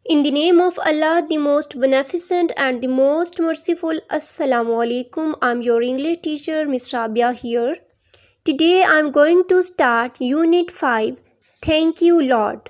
In the name of Allah, the most beneficent and the most merciful. Assalamu alaikum. I'm your English teacher, Miss Rabia here. Today I'm going to start Unit 5. Thank you Lord.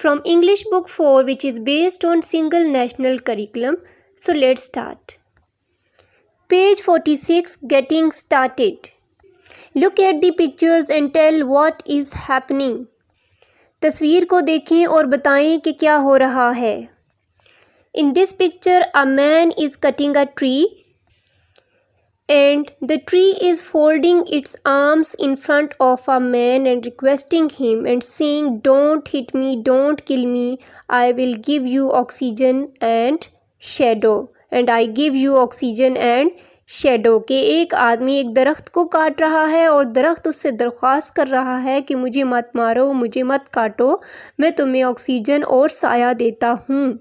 From English Book 4, which is based on single national curriculum. So let's start. Page 46, Getting Started. Look at the pictures and tell what is happening. تصویر کو دیکھیں اور بتائیں کہ کیا ہو رہا ہے. In this picture, a man is cutting a tree and the tree is folding its arms in front of a man and requesting him and saying, "Don't hit me, don't kill me, I will give you oxygen and shadow, and I give you oxygen and shadow." کہ ایک آدمی ایک درخت کو کاٹ رہا ہے اور درخت اس سے درخواست کر رہا ہے کہ مجھے مت مارو، مجھے مت کاٹو، میں تمہیں آکسیجن اور سایہ دیتا ہوں.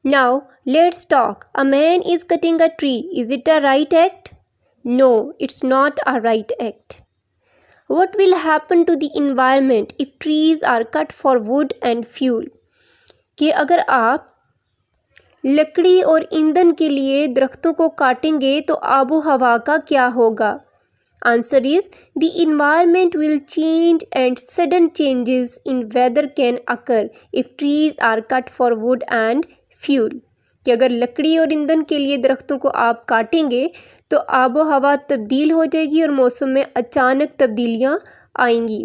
Now let's talk. A man is cutting a tree. Is it a right act? No, it's not a right act. What will happen to the environment if trees are cut for wood and fuel? کہ اگر آپ لکڑی اور ایندھن کے لیے درختوں کو کاٹیں گے تو آب و ہوا کا کیا ہوگا؟ Answer is, the environment will change and sudden changes in weather can occur if trees are cut for wood and fuel. کہ اگر لکڑی اور ایندھن کے لیے درختوں کو آپ کاٹیں گے تو آب و ہوا تبدیل ہو جائے گی اور موسم میں اچانک تبدیلیاں آئیں گی.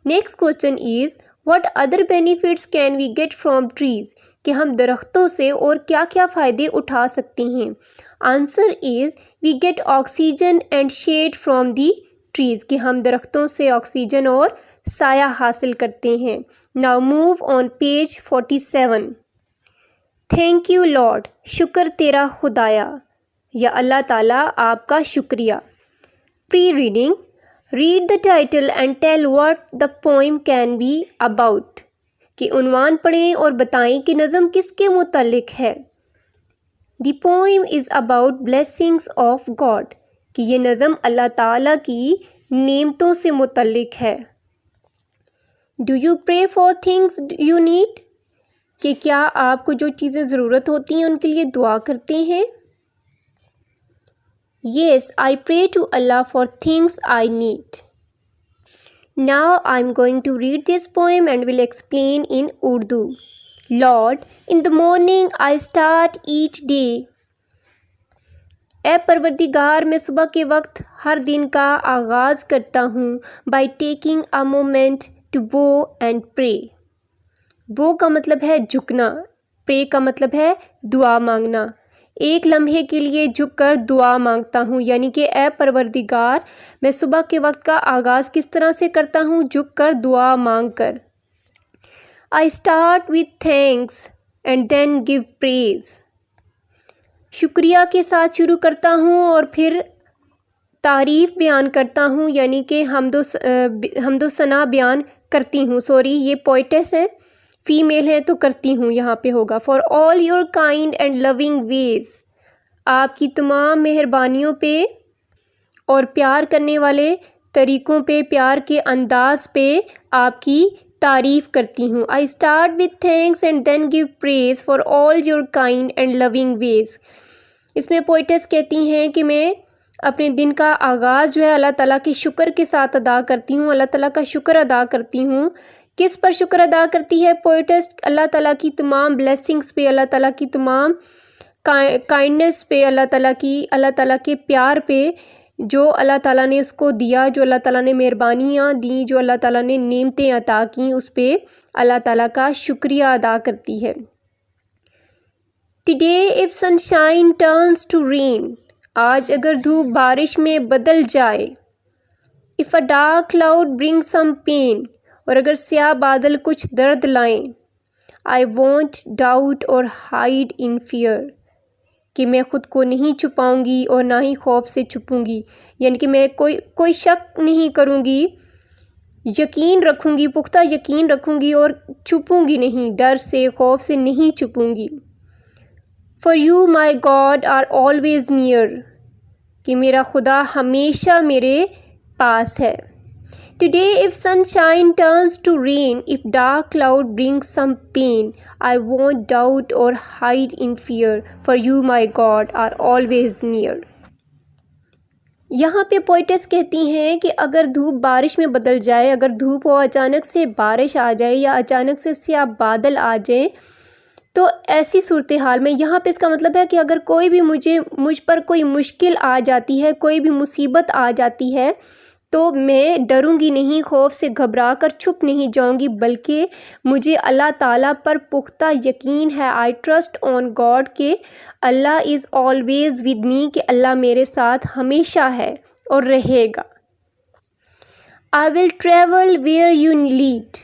Next question is, what other benefits can we get from trees? کہ ہم درختوں سے اور کیا کیا فائدے اٹھا سکتے ہیں. Answer is, we get oxygen and shade from the trees. کہ ہم درختوں سے آکسیجن اور سایہ حاصل کرتے ہیں. Now move on page 47. Thank you Lord. شکر تیرا خدایا یا اللہ تعالیٰ آپ کا شکریہ. Pre-reading. Read the title and tell what the poem can be about. کہ عنوان پڑھیں اور بتائیں کہ نظم کس کے متعلق ہے. The poem is about blessings of God. کہ یہ نظم اللہ تعالیٰ کی نعمتوں سے متعلق ہے. Do you pray for things you need? کہ کیا آپ کو جو چیزیں ضرورت ہوتی ہیں ان کے لیے دعا کرتے ہیں؟ Yes, I pray to Allah for things I need. Now I'm going to read this poem and will explain in Urdu. Lord, in the morning I start each day. اے پروردگار، میں صبح کے وقت ہر دن کا آغاز کرتا ہوں by taking a moment to bow and pray. bow کا مطلب ہے جھکنا، pray کا مطلب ہے دعا مانگنا. ایک لمحے کے لیے جھک کر دعا مانگتا ہوں، یعنی کہ اے پروردگار، میں صبح کے وقت کا آغاز کس طرح سے کرتا ہوں؟ جھک کر دعا مانگ کر. I start with thanks and then give praise. شکریہ کے ساتھ شروع کرتا ہوں اور پھر تعریف بیان کرتا ہوں، یعنی کہ حمد و ثنا بیان کرتی ہوں. یہ پوئٹس ہے، فیمیل ہے تو کرتی ہوں یہاں پہ ہوگا. For all your kind and loving ways. آپ کی تمام مہربانیوں پہ اور پیار کرنے والے طریقوں پہ، پیار کے انداز پہ آپ کی تعریف کرتی ہوں. I start with thanks and then give praise for all your kind and loving ways. اس میں پوئٹس کہتی ہیں کہ میں اپنے دن کا آغاز جو ہے اللہ تعالیٰ کے شکر کے ساتھ ادا کرتی ہوں، اللہ تعالیٰ کا شکر ادا کرتی ہوں. کس پر شکر ادا کرتی ہے پوئٹس؟ اللہ تعالیٰ کی تمام بلیسنگز پہ، اللہ تعالیٰ کی تمام کائنڈنس پہ، اللہ تعالیٰ کے پیار پہ، جو اللہ تعالیٰ نے اس کو دیا، جو اللہ تعالیٰ نے مہربانیاں دیں، جو اللہ تعالیٰ نے نعمتیں عطا کیں، اس پہ اللہ تعالیٰ کا شکریہ ادا کرتی ہے. Today if sunshine turns to rain. آج اگر دھوپ بارش میں بدل جائے. If a dark cloud brings some pain. اور اگر سیاہ بادل کچھ درد لائیں. I won't doubt or hide in fear. کہ میں خود کو نہیں چھپاؤں گی اور نہ ہی خوف سے چھپوں گی، یعنی کہ میں کوئی شک نہیں کروں گی، یقین رکھوں گی، پختہ یقین رکھوں گی اور چھپوں گی نہیں، ڈر سے خوف سے نہیں چھپوں گی. For you my God are always near. کہ میرا خدا ہمیشہ میرے پاس ہے. Today if sunshine turns to rain, if dark cloud brings some pain, I won't doubt or hide in fear, for you my God are always near. یہاں پہ poets کہتی ہیں کہ اگر دھوپ بارش میں بدل جائے، اگر دھوپ ہو اچانک سے بارش آ جائے یا اچانک سے سیاہ بادل آ جائیں، تو ایسی صورتحال میں یہاں پہ اس کا مطلب ہے کہ اگر کوئی بھی مجھ پر کوئی مشکل آ جاتی ہے، کوئی بھی مصیبت آ جاتی ہے، تو میں ڈروں گی نہیں، خوف سے گھبرا کر چھپ نہیں جاؤں گی، بلکہ مجھے اللہ تعالیٰ پر پختہ یقین ہے. آئی ٹرسٹ آن گاڈ کہ اللہ از آلویز ود می، کہ اللہ میرے ساتھ ہمیشہ ہے اور رہے گا. I will travel where you lead,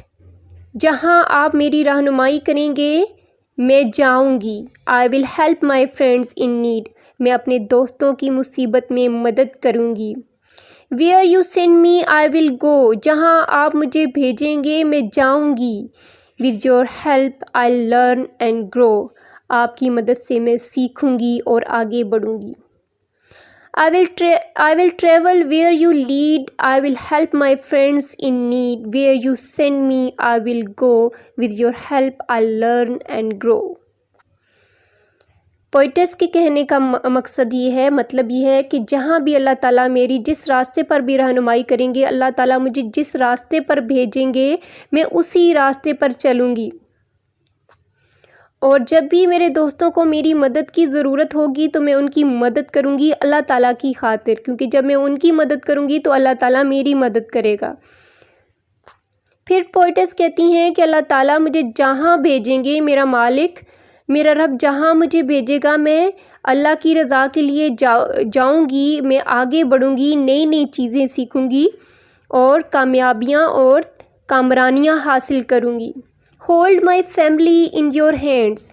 جہاں آپ میری رہنمائی کریں گے میں جاؤں گی. I will help my friends in need, میں اپنے دوستوں کی مصیبت میں مدد کروں گی. Where you send me I will go, جہاں آپ مجھے بھیجیں گے میں جاؤں گی. With your help I learn and grow, آپ کی مدد سے میں سیکھوں گی اور آگے بڑھوں گی. I will travel where you lead. I will help my friends in need. Where you send me, I will go. With your help, I'll learn and grow. Poets کے کہنے کا مقصد یہ ہے، مطلب یہ ہے کہ جہاں بھی اللہ تعالیٰ میری جس راستے پر بھی رہنمائی کریں گے، اللہ تعالیٰ مجھے جس راستے پر بھیجیں گے میں اسی راستے پر چلوں گی. اور جب بھی میرے دوستوں کو میری مدد کی ضرورت ہوگی تو میں ان کی مدد کروں گی اللہ تعالیٰ کی خاطر، کیونکہ جب میں ان کی مدد کروں گی تو اللہ تعالیٰ میری مدد کرے گا. پھر پوئٹس کہتی ہیں کہ اللہ تعالیٰ مجھے جہاں بھیجیں گے، میرا مالک میرا رب جہاں مجھے بھیجے گا میں اللہ کی رضا کے لیے جاؤں گی، میں آگے بڑھوں گی، نئی نئی چیزیں سیکھوں گی اور کامیابیاں اور کامرانیاں حاصل کروں گی. Hold my family in your hands,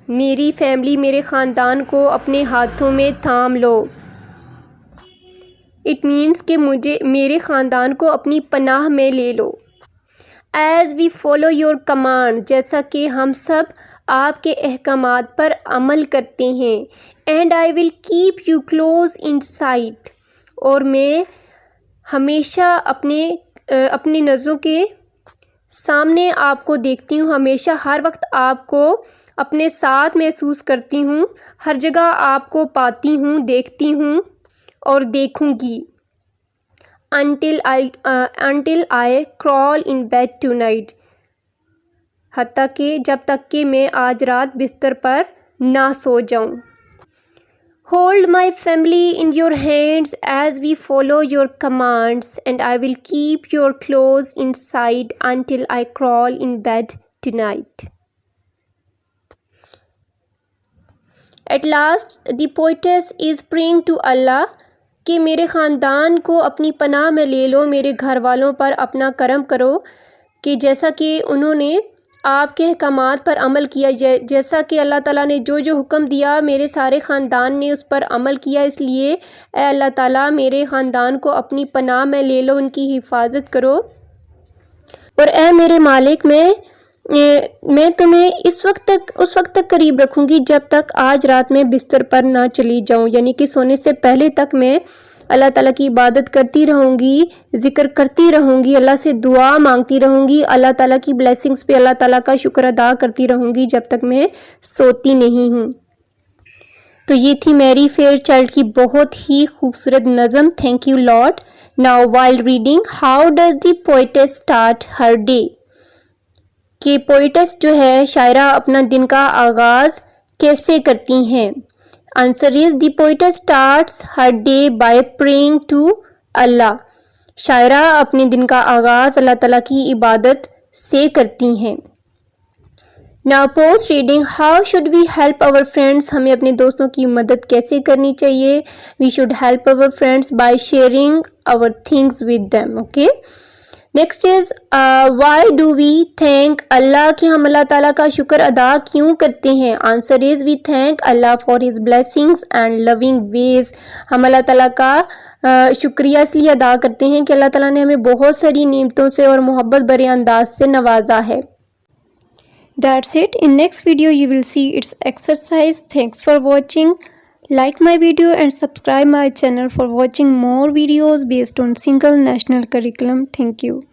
میری فیملی میرے خاندان کو اپنے ہاتھوں میں تھام لو. اٹ مینس کہ میرے خاندان کو اپنی پناہ میں لے لو. As we follow your command, جیسا کہ ہم سب آپ کے احکامات پر عمل کرتے ہیں. And I will keep you close in sight, اور میں ہمیشہ اپنی نظروں کے سامنے آپ کو دیکھتی ہوں، ہمیشہ ہر وقت آپ کو اپنے ساتھ محسوس کرتی ہوں، ہر جگہ آپ کو پاتی ہوں، دیکھتی ہوں اور دیکھوں گی. until I crawl in bed tonight، حتیٰ کہ جب تک کہ میں آج رات بستر پر نہ سو جاؤں. Hold my family in your hands as we follow your commands, and I will keep your clothes inside until I crawl in bed tonight. At last, the poetess is praying to Allah کہ میرے خاندان کو اپنی پناہ میں لے لو، میرے گھر والوں پر اپنا کرم کرو، کہ جیسا کہ انہوں نے آپ کے احکامات پر عمل کیا، جیسا کہ اللہ تعالیٰ نے جو حکم دیا میرے سارے خاندان نے اس پر عمل کیا. اس لیے اے اللہ تعالیٰ میرے خاندان کو اپنی پناہ میں لے لو، ان کی حفاظت کرو. اور اے میرے مالک، میں تمہیں اس وقت تک قریب رکھوں گی جب تک آج رات میں بستر پر نہ چلی جاؤں، یعنی کہ سونے سے پہلے تک میں اللہ تعالیٰ کی عبادت کرتی رہوں گی، ذکر کرتی رہوں گی، اللہ سے دعا مانگتی رہوں گی، اللہ تعالیٰ کی بلیسنگز پہ اللہ تعالیٰ کا شکر ادا کرتی رہوں گی جب تک میں سوتی نہیں ہوں. تو یہ تھی میری فیئر چائلڈ کی بہت ہی خوبصورت نظم. Thank you lot. Now while reading, how does the poets start her day, کہ پوئٹس جو ہے شاعرہ اپنا دن کا آغاز کیسے کرتی ہیں. Answer is the poet's starts her day by praying to Allah. شاعرہ اپنے دن کا آغاز اللہ تعالیٰ کی عبادت سے کرتی ہیں. Now post reading, how should we help our friends, ہمیں اپنے دوستوں کی مدد کیسے کرنی چاہیے. We should help our friends by sharing our things with them. Okay, next is why do we thank Allah, کہ ہم اللہ تعالیٰ کا شکر ادا کیوں کرتے ہیں. Answer is we thank Allah for his blessings and loving ways. ہم اللہ تعالیٰ کا شکریہ اس لیے ادا کرتے ہیں کہ اللہ تعالیٰ نے ہمیں بہت ساری نعمتوں سے اور محبت بھرے انداز سے نوازا ہے. That's it. In next video you will see its exercise. Thanks for watching. Like my video and subscribe my channel for watching more videos based on single national curriculum. Thank you.